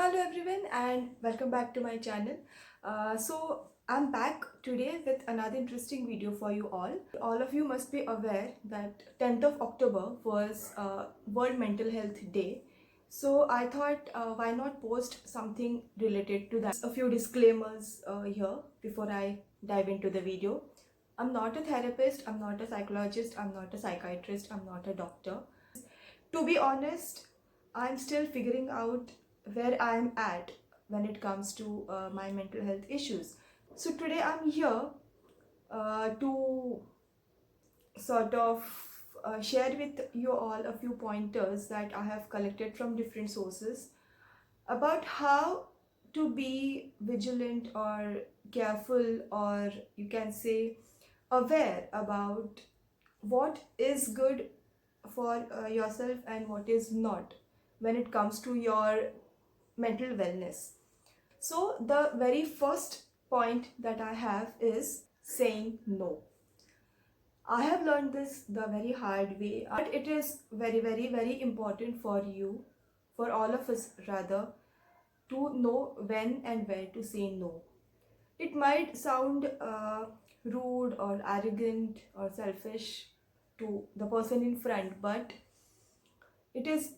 Hello everyone and welcome back to my channel. I'm back today with another interesting video for you all. All of you must be aware that 10th of October was World Mental Health Day. So I thought why not post something related to that. A few disclaimers here before I dive into the video. I'm not a therapist, I'm not a psychologist, I'm not a psychiatrist, I'm not a doctor. To be honest, I'm still figuring out where I'm at when it comes to my mental health issues. So today I'm here to sort of share with you all a few pointers that I have collected from different sources about how to be vigilant or careful, or you can say aware about what is good for yourself and what is not when it comes to your mental wellness. So the very first point that I have is saying no. I have learned this the very hard way, but it is very important for you, for all of us rather, to know when and where to say no. It might sound rude or arrogant or selfish to the person in front, but it is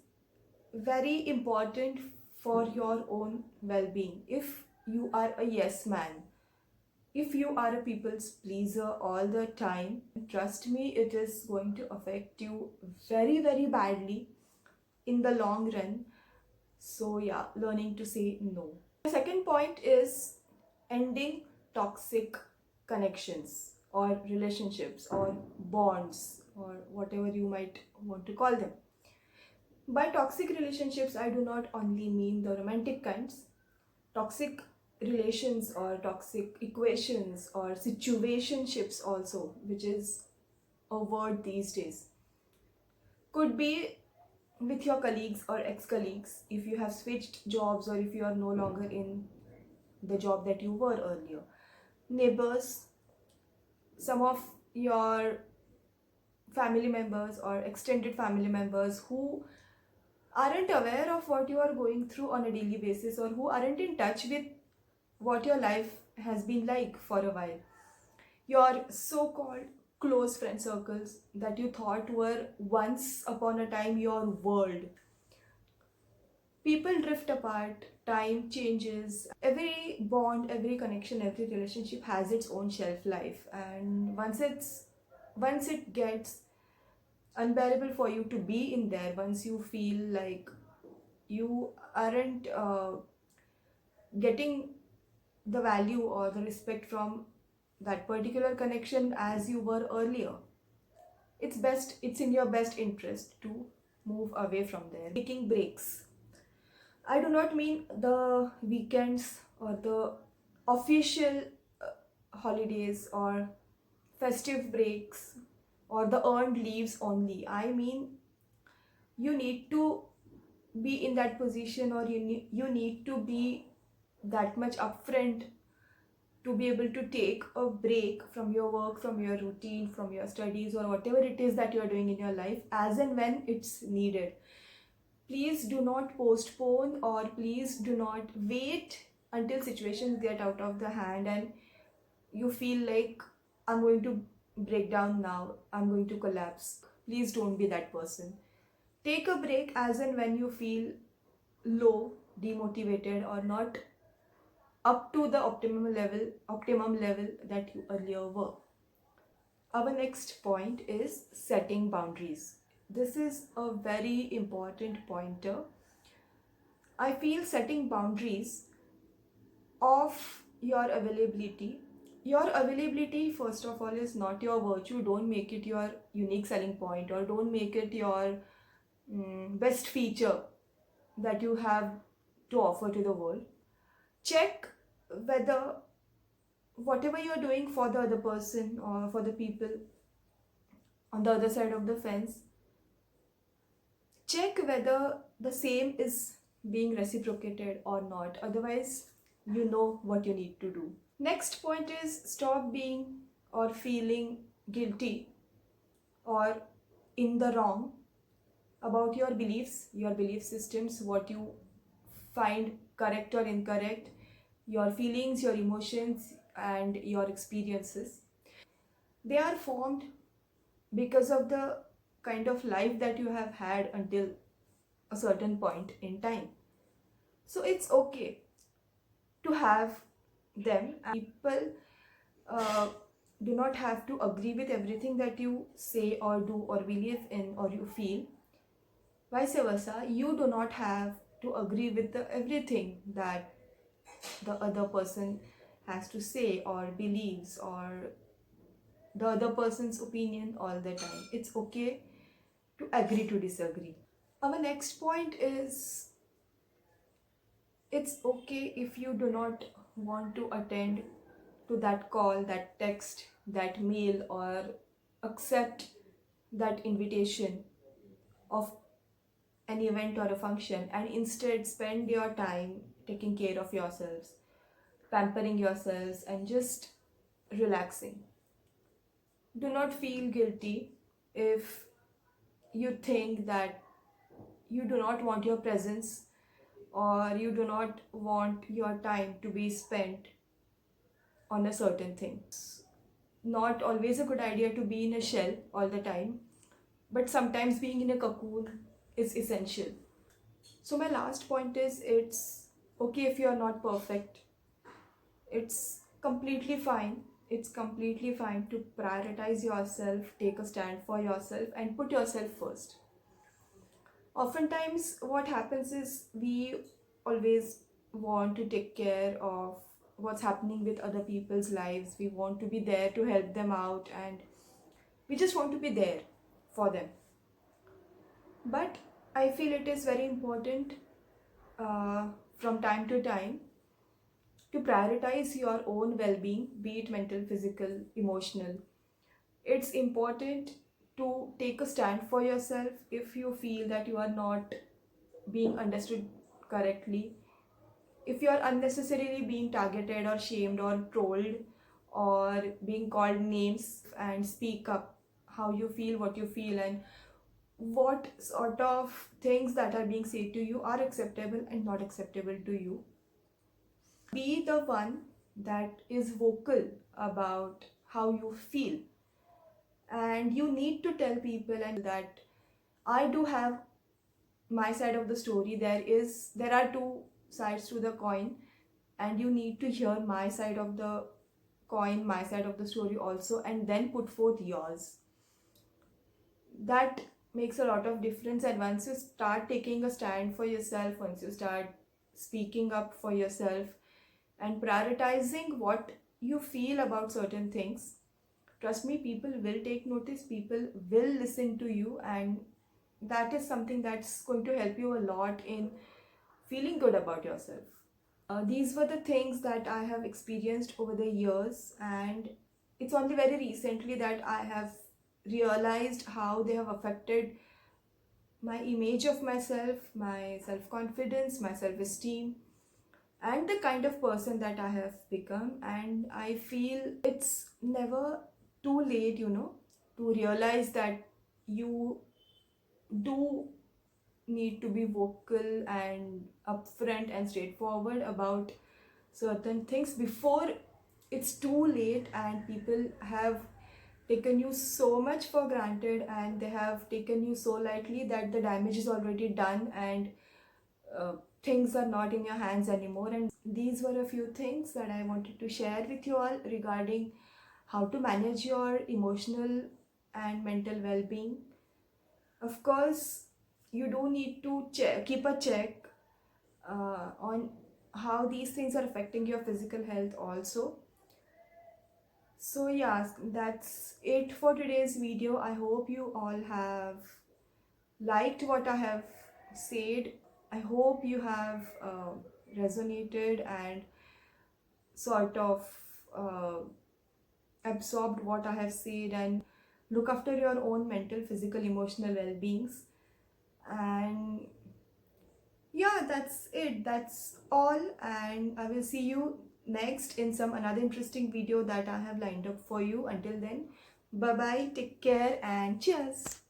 very important for your own well-being. If you are a yes man, if you are a people's pleaser all the time, trust me, it is going to affect you very badly in the long run. So yeah, learning to say no. The second point is ending toxic connections or relationships or bonds or whatever you might want to call them. By toxic relationships, I do not only mean the romantic kinds. Toxic relations or toxic equations or situationships also, which is a word these days, could be with your colleagues or ex-colleagues if you have switched jobs or if you are no longer in the job that you were earlier. Neighbors, some of your family members or extended family members who aren't aware of what you are going through on a daily basis, or who aren't in touch with what your life has been like for a while. Your so-called close friend circles that you thought were once upon a time your world. People drift apart, time changes. Every bond, every connection, every relationship has its own shelf life, and once it gets unbearable for you to be in there, once you feel like you aren't getting the value or the respect from that particular connection as you were earlier, it's in your best interest to move away from there. Taking breaks, I do not mean the weekends or the official holidays or festive breaks or the earned leaves only. I mean, you need to be in that position, or you need to be that much upfront to be able to take a break from your work, from your routine, from your studies, or whatever it is that you are doing in your life, as and when it's needed. Please do not postpone, or please do not wait until situations get out of the hand and you feel like, I'm going to break down now, I'm going to collapse. Please don't be that person. Take a break as and when you feel low, demotivated, or not up to the optimum level that you earlier were. Our next point is setting boundaries. This is a very important pointer. I feel setting boundaries of your availability. Your availability, first of all, is not your virtue. Don't make it your unique selling point, or don't make it your best feature that you have to offer to the world. Check whether whatever you're doing for the other person or for the people on the other side of the fence, check whether the same is being reciprocated or not. Otherwise, you know what you need to do. Next point is, stop being or feeling guilty or in the wrong about your beliefs, your belief systems, what you find correct or incorrect, your feelings, your emotions, and your experiences. They are formed because of the kind of life that you have had until a certain point in time. So it's okay to have them. And people uh, do not have to agree with everything that you say or do or believe in or you feel. Vice versa, you do not have to agree with everything that the other person has to say or believes, or the other person's opinion all the time. It's okay to agree to disagree. Our next point is, it's okay if you do not want to attend to that call, that text, that mail, or accept that invitation of an event or a function, and instead spend your time taking care of yourselves, pampering yourselves, and just relaxing. Do not feel guilty if you think that you do not want your presence or you do not want your time to be spent on a certain thing. It's not always a good idea to be in a shell all the time, but sometimes being in a cocoon is essential. So my last point is, it's okay if you are not perfect. It's completely fine. It's completely fine to prioritize yourself, take a stand for yourself, and put yourself first. Oftentimes, what happens is we always want to take care of what's happening with other people's lives. We want to be there to help them out, and we just want to be there for them. But I feel it is very important uh, from time to time to prioritize your own well-being, be it mental, physical, emotional. It's important to take a stand for yourself if you feel that you are not being understood correctly, if you are unnecessarily being targeted or shamed or trolled or being called names, and speak up how you feel, what you feel, and what sort of things that are being said to you are acceptable and not acceptable to you. Be the one that is vocal about how you feel, and you need to tell people and that I do have my side of the story. There are two sides to the coin, and you need to hear my side of the coin, my side of the story also, and then put forth yours. That makes a lot of difference. And once you start taking a stand for yourself, once you start speaking up for yourself and prioritizing what you feel about certain things, trust me, people will take notice, people will listen to you, and that is something that's going to help you a lot in feeling good about yourself. These were the things that I have experienced over the years, and it's only very recently that I have realized how they have affected my image of myself, my self-confidence, my self-esteem, and the kind of person that I have become. And I feel it's never too late, to realize that you do need to be vocal and upfront and straightforward about certain things before it's too late and people have taken you so much for granted and they have taken you so lightly that the damage is already done, and uh, things are not in your hands anymore. And these were a few things that I wanted to share with you all regarding how to manage your emotional and mental well-being. Of course, you do need to keep a check on how these things are affecting your physical health also. So yeah, that's it for today's video. I hope you all have liked what I have said. I hope you have resonated and sort of uh, absorbed what I have said, and look after your own mental, physical, emotional well-beings. And yeah, that's it, that's all, and I will see you next in some another interesting video that I have lined up for you. Until then, bye bye, take care, and cheers.